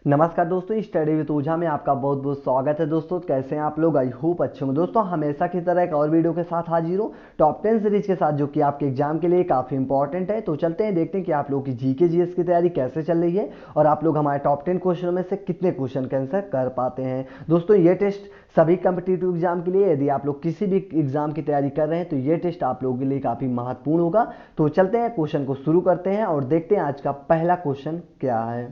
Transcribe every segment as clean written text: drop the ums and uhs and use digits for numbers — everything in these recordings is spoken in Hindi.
नमस्कार दोस्तों, स्टडी विद ओझा में आपका बहुत बहुत स्वागत है। दोस्तों कैसे हैं आप लोग? आई होप अच्छे होंगे। दोस्तों हमेशा की तरह एक और वीडियो के साथ हाजिर हूँ टॉप 10 सीरीज के साथ, जो कि आपके एग्जाम के लिए काफ़ी इंपॉर्टेंट है। तो चलते हैं, देखते हैं कि आप लोगों की जीके जीएस की तैयारी कैसे चल रही है और आप लोग हमारे टॉप 10 क्वेश्चनों में से कितने क्वेश्चन का आंसर कर पाते हैं। दोस्तों ये टेस्ट सभी कम्पिटिटिव एग्जाम के लिए, यदि आप लोग किसी भी एग्जाम की तैयारी कर रहे हैं तो ये टेस्ट आप लोगों के लिए काफ़ी महत्वपूर्ण होगा। तो चलते हैं, क्वेश्चन को शुरू करते हैं और देखते हैं आज का पहला क्वेश्चन क्या है।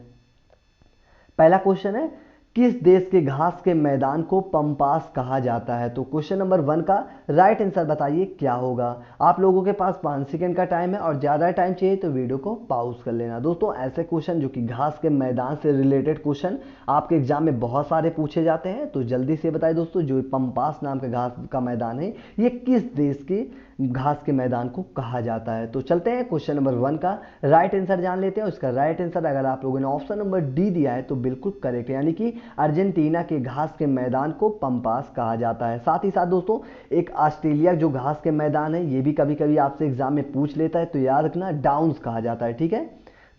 पहला क्वेश्चन है, किस देश के घास के मैदान को पंपास कहा जाता है? तो क्वेश्चन नंबर 1 का राइट आंसर बताइए क्या होगा। आप लोगों के पास 5 सेकंड का टाइम है और ज़्यादा टाइम चाहिए तो वीडियो को पॉज कर लेना। दोस्तों ऐसे क्वेश्चन जो कि घास के मैदान से रिलेटेड क्वेश्चन आपके एग्जाम में बहुत सारे पूछे जाते हैं, तो जल्दी से बताइए दोस्तों, जो पंपास नाम का घास का मैदान है ये किस देश के घास के मैदान को कहा जाता है। तो चलते हैं, क्वेश्चन नंबर 1 का राइट आंसर जान लेते हैं। उसका राइट आंसर अगर आप लोगों ने ऑप्शन नंबर डी दिया है तो बिल्कुल करेक्ट है, यानी कि अर्जेंटीना के घास के मैदान को पंपास कहा जाता है। साथ ही साथ दोस्तों एक ऑस्ट्रेलिया जो घास के मैदान है ये भी कभी कभी आपसे एग्जाम में पूछ लेता है, तो याद रखना डाउन्स कहा जाता है। ठीक है,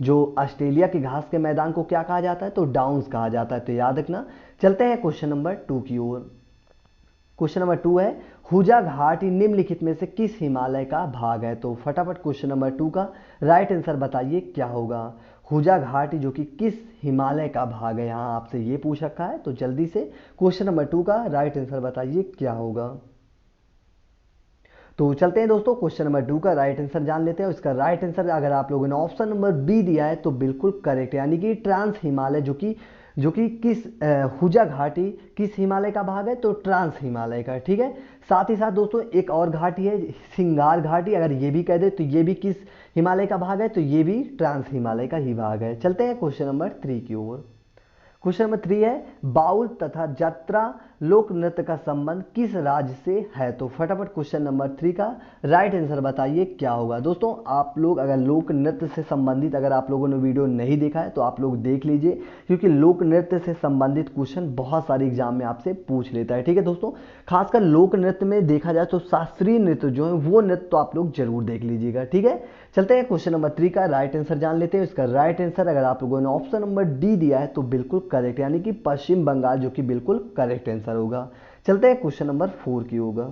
जो ऑस्ट्रेलिया के घास के मैदान को क्या कहा जाता है? तो डाउन्स कहा जाता है, तो याद रखना। चलते हैं क्वेश्चन नंबर 2 की ओर। क्वेश्चन नंबर 2 है, हुजा घाटी निम्नलिखित में से किस हिमालय का भाग है? तो फटाफट क्वेश्चन नंबर 2 का राइट आंसर बताइए क्या होगा। हुजा घाटी जो कि किस हिमालय का भाग है, यहाँ आपसे ये पूछ रखा है, तो जल्दी से क्वेश्चन नंबर 2 का राइट आंसर बताइए क्या होगा। तो चलते हैं दोस्तों, क्वेश्चन नंबर 2 का राइट आंसर जान लेते हैं। इसका राइट आंसर अगर आप लोगों ने ऑप्शन नंबर बी दिया है तो बिल्कुल करेक्ट है, यानी कि ट्रांस हिमालय जो कि किस हुजा घाटी किस हिमालय का भाग है? तो ट्रांस हिमालय का। ठीक है, साथ ही साथ दोस्तों एक और घाटी है सिंगार घाटी, अगर ये भी कह दे तो ये भी किस हिमालय का भाग है? तो ये भी ट्रांस हिमालय का ही भाग है। चलते हैं क्वेश्चन नंबर 3 की ओर। क्वेश्चन नंबर 3 है, बाउल तथा जत्रा लोक नृत्य का संबंध किस राज्य से है? तो फटाफट क्वेश्चन नंबर 3 का राइट आंसर बताइए क्या होगा। दोस्तों आप लोग अगर लोक नृत्य से संबंधित अगर आप लोगों ने वीडियो नहीं देखा है तो आप लोग देख लीजिए, क्योंकि लोक नृत्य से संबंधित क्वेश्चन बहुत सारे एग्जाम में आपसे पूछ लेता है। ठीक है दोस्तों, खासकर लोक नृत्य में देखा जाए तो शास्त्रीय नृत्य जो है वो नृत्य तो आप लोग जरूर देख लीजिएगा। ठीक है, चलते हैं क्वेश्चन नंबर 3 का राइट आंसर जान लेते हैं। इसका राइट आंसर अगर आप लोगों ने ऑप्शन नंबर डी दिया है तो बिल्कुल करेक्ट, यानी कि पश्चिम बंगाल, जो कि बिल्कुल करेक्ट आंसर होगा। चलते हैं क्वेश्चन नंबर 4 की होगा।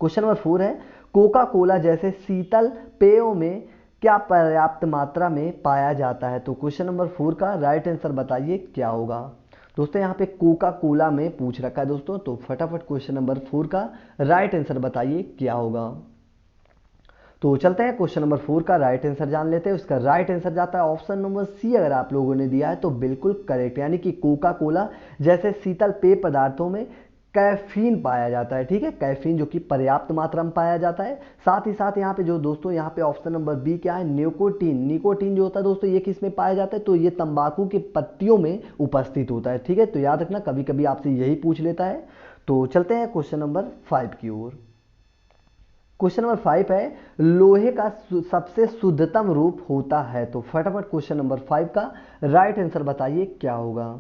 क्वेश्चन नंबर 4 है, कोका कोला जैसे शीतल पेयों में क्या पर्याप्त मात्रा में पाया जाता है? तो क्वेश्चन नंबर 4 का राइट आंसर बताइए क्या होगा। दोस्तों यहाँ पे कोका कोला में पूछ रखा है दोस्तों, तो फटाफट क्वेश्चन नंबर 4 का राइट आंसर बताइए क्या होगा। तो चलते हैं, क्वेश्चन नंबर 4 का राइट आंसर जान लेते हैं। उसका राइट आंसर जाता है ऑप्शन नंबर सी, अगर आप लोगों ने दिया है तो बिल्कुल करेक्ट, यानी कि कोका कोला जैसे शीतल पेय पदार्थों में कैफीन पाया जाता है। ठीक है, कैफीन जो कि पर्याप्त मात्रा में पाया जाता है। साथ ही साथ यहाँ पे जो दोस्तों यहाँ पे ऑप्शन नंबर बी क्या है, निकोटीन। निकोटीन जो होता है दोस्तों ये किस में पाया जाता है? तो ये तंबाकू के पत्तियों में उपस्थित होता है। ठीक है, तो याद रखना कभी कभी आपसे यही पूछ लेता है। तो चलते हैं क्वेश्चन नंबर 5 की ओर। क्वेश्चन नंबर 5 है, लोहे का सबसे शुद्धतम रूप होता है? तो फटाफट क्वेश्चन नंबर 5 का राइट आंसर बताइए क्या होगा।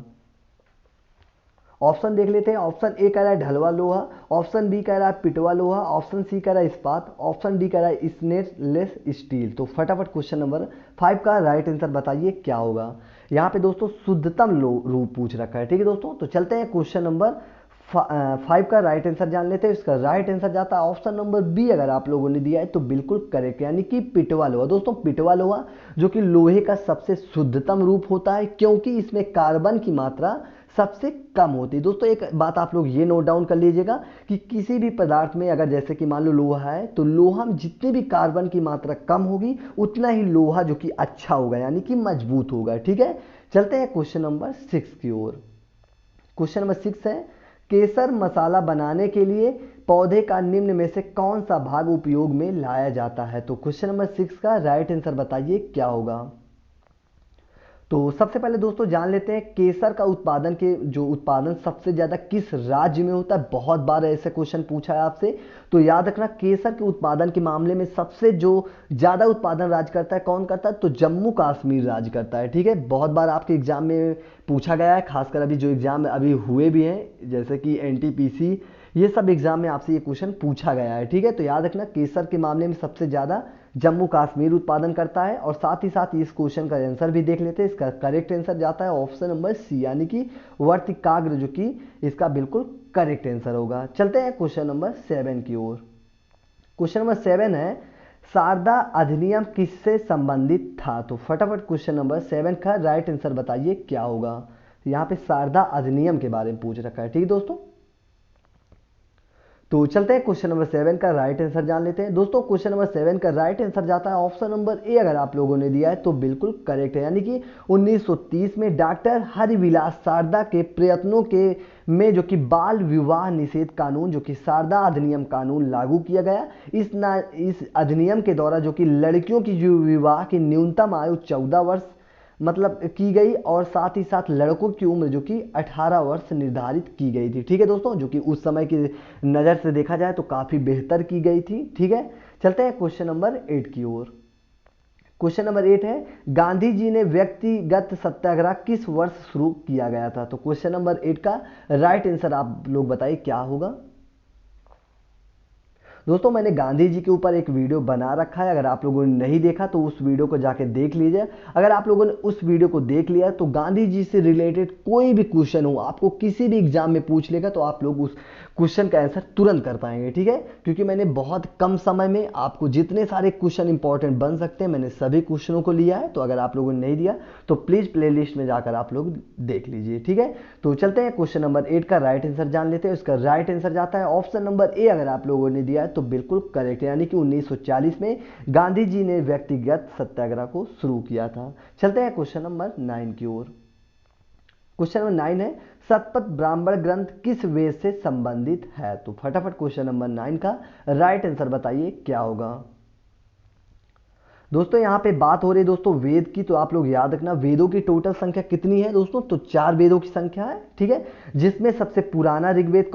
ऑप्शन देख लेते हैं। ऑप्शन ए कह रहा है ढलवा लोहा, ऑप्शन बी कह रहा है पिटवा लोहा, ऑप्शन सी कह रहा है इस्पात, ऑप्शन डी कह रहा है स्टेनलेस स्टील। तो फटाफट क्वेश्चन नंबर 5 का राइट आंसर बताइए क्या होगा। यहाँ पे दोस्तों शुद्धतम रूप पूछ रखा है। ठीक है दोस्तों, तो चलते हैं क्वेश्चन नंबर 5 का राइट आंसर जान लेते हैं। इसका राइट आंसर जाता है ऑप्शन नंबर बी, अगर आप लोगों ने दिया है तो बिल्कुल करेक्ट, यानी कि पिटवा लोहा। दोस्तों पिटवा लोहा जो कि लोहे का सबसे शुद्धतम रूप होता है, क्योंकि इसमें कार्बन की मात्रा सबसे कम होती है। दोस्तों एक बात आप लोग ये नोट डाउन कर लीजिएगा कि किसी भी पदार्थ में अगर जैसे कि मान लो लोहा है, तो लोहा में जितनी भी कार्बन की मात्रा कम होगी उतना ही लोहा जो कि अच्छा होगा, यानी कि मजबूत होगा। ठीक है, चलते हैं क्वेश्चन नंबर 6 की ओर। क्वेश्चन नंबर 6 है, केसर मसाला बनाने के लिए पौधे का निम्न में से कौन सा भाग उपयोग में लाया जाता है? तो क्वेश्चन नंबर 6 का राइट आंसर बताइए क्या होगा। तो सबसे पहले दोस्तों जान लेते हैं केसर का उत्पादन सबसे ज्यादा किस राज्य में होता है। बहुत बार ऐसे क्वेश्चन पूछा है आपसे, तो याद रखना केसर के उत्पादन के मामले में सबसे जो ज्यादा उत्पादन राज्य करता है कौन करता है? तो जम्मू कश्मीर राज्य करता है। ठीक है, बहुत बार आपके एग्जाम में पूछा गया है, खासकर अभी जो एग्जाम अभी हुए भी हैं जैसे कि एनटीपीसी, ये सब एग्जाम में आपसे ये क्वेश्चन पूछा गया है। ठीक है, तो याद रखना केसर के मामले में सबसे ज्यादा जम्मू कश्मीर उत्पादन करता है। और साथ ही साथ इस क्वेश्चन का आंसर भी देख लेते हैं। इसका करेक्ट आंसर जाता है ऑप्शन नंबर सी, यानी कि वर्तिकाग्र, जो कि इसका बिल्कुल करेक्ट आंसर होगा। चलते हैं क्वेश्चन नंबर 7 की ओर। क्वेश्चन नंबर 7 है, शारदा अधिनियम किससे संबंधित था? तो फटाफट क्वेश्चन नंबर 7 का राइट आंसर बताइए क्या होगा। यहाँ पे शारदा अधिनियम के बारे में पूछ रखा है, ठीक है दोस्तों। तो चलते हैं क्वेश्चन नंबर 7 का राइट आंसर जान लेते हैं। दोस्तों क्वेश्चन नंबर 7 का राइट आंसर जाता है ऑप्शन नंबर ए। अगर आप लोगों ने दिया है तो बिल्कुल करेक्ट है, यानी कि 1930 में डॉक्टर हरिविलास शारदा के प्रयत्नों के में जो कि बाल विवाह निषेध कानून, जो कि शारदा अधिनियम कानून लागू किया गया। इस अधिनियम के द्वारा जो कि लड़कियों की जो विवाह की न्यूनतम आयु 14 वर्ष मतलब की गई, और साथ ही साथ लड़कों की उम्र जो कि 18 वर्ष निर्धारित की गई थी, ठीक है दोस्तों, जो कि उस समय की नज़र से देखा जाए तो काफ़ी बेहतर की गई थी, ठीक है। चलते हैं क्वेश्चन नंबर 8 की ओर। क्वेश्चन नंबर 8 है, गांधी जी ने व्यक्तिगत सत्याग्रह किस वर्ष शुरू किया गया था? तो क्वेश्चन नंबर 8 का राइट आंसर आप लोग बताइए क्या होगा। दोस्तों मैंने गांधी जी के ऊपर एक वीडियो बना रखा है, अगर आप लोगों ने नहीं देखा तो उस वीडियो को जाके देख लीजिए। अगर आप लोगों ने उस वीडियो को देख लिया तो गांधी जी से रिलेटेड कोई भी क्वेश्चन हो, आपको किसी भी एग्जाम में पूछ लेगा तो आप लोग उस क्वेश्चन का आंसर तुरंत कर पाएंगे, ठीक है। क्योंकि मैंने बहुत कम समय में आपको जितने सारे क्वेश्चन इंपॉर्टेंट बन सकते हैं मैंने सभी क्वेश्चनों को लिया है। तो अगर आप लोगों ने नहीं दिया तो प्लीज़ प्लेलिस्ट में जाकर आप लोग देख लीजिए, ठीक है। तो चलते हैं क्वेश्चन नंबर 8 का राइट आंसर जान लेते हैं। उसका राइट आंसर जाता है ऑप्शन नंबर ए। अगर आप लोगों ने दिया है तो बिल्कुल करेक्ट है, यानी कि 1940 में गांधी जी ने व्यक्तिगत सत्याग्रह को शुरू किया था। चलते हैं क्वेश्चन नंबर 9 की ओर। क्वेश्चन नंबर 9 है, शतपथ ब्राह्मण ग्रंथ किस वेद से संबंधित है? तो फटाफट क्वेश्चन नंबर 9 का राइट आंसर बताइए क्या होगा। दोस्तों यहाँ पे बात हो रही है दोस्तों वेद की, तो आप लोग याद रखना वेदों की टोटल संख्या कितनी है दोस्तों? तो 4 वेदों की संख्या है, ठीक है। जिसमें सबसे पुराना ऋग्वेद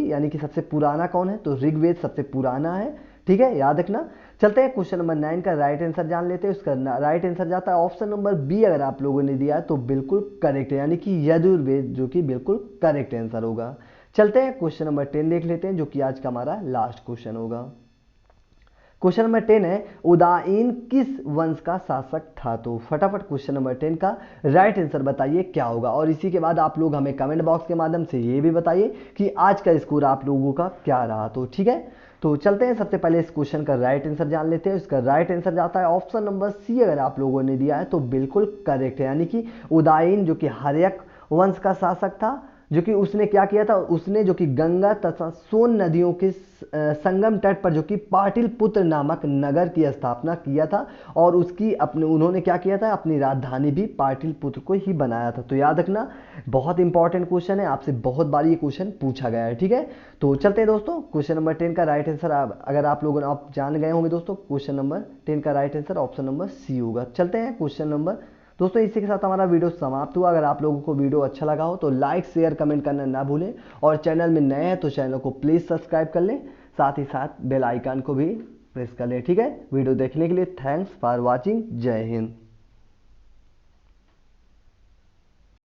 यानी कि सबसे पुराना कौन है? तो ऋग्वेद सबसे पुराना है, ठीक है, याद रखना। चलते हैं क्वेश्चन नंबर 9 का राइट आंसर जान लेते हैं। उसका राइट आंसर जाता है ऑप्शन नंबर बी। अगर आप लोगों ने दिया है तो बिल्कुल करेक्ट है, यानी कि यजुर्वेद, जो कि बिल्कुल करेक्ट आंसर होगा। चलते हैं क्वेश्चन नंबर 10 देख लेते हैं, जो कि आज का हमारा लास्ट क्वेश्चन होगा। क्वेश्चन नंबर 10 है, उदाईन किस वंश का शासक था? तो फटाफट क्वेश्चन नंबर 10 का राइट आंसर बताइए क्या होगा। और इसी के बाद आप लोग हमें कमेंट बॉक्स के माध्यम से ये भी बताइए कि आज का स्कोर आप लोगों का क्या रहा। तो ठीक है, तो चलते हैं सबसे पहले इस क्वेश्चन का राइट आंसर जान लेते हैं। इसका राइट आंसर जाता है ऑप्शन नंबर सी। अगर आप लोगों ने दिया है तो बिल्कुल करेक्ट है, यानी कि उदाईन जो कि हर्यक वंश का शासक था, जो कि उसने क्या किया था, उसने जो कि गंगा तथा सोन नदियों के संगम तट पर जो कि पाटलिपुत्र नामक नगर की स्थापना किया था। और उसकी उन्होंने क्या किया था, अपनी राजधानी भी पाटलिपुत्र को ही बनाया था। तो याद रखना बहुत इंपॉर्टेंट क्वेश्चन है, आपसे बहुत बार ये क्वेश्चन पूछा गया है, ठीक है। तो चलते हैं दोस्तों क्वेश्चन नंबर 10 का राइट आंसर अगर आप लोगों ने आप जान गए होंगे दोस्तों, क्वेश्चन नंबर 10 का right answer option number C होगा। चलते हैं क्वेश्चन नंबर दोस्तों, इसी के साथ हमारा वीडियो समाप्त हुआ। अगर आप लोगों को वीडियो अच्छा लगा हो तो लाइक शेयर कमेंट करना ना भूलें, और चैनल में नए हैं तो चैनल को प्लीज़ सब्सक्राइब कर लें, साथ ही साथ बेल आइकन को भी प्रेस कर लें, ठीक है। वीडियो देखने के लिए थैंक्स फॉर वॉचिंग। जय हिंद।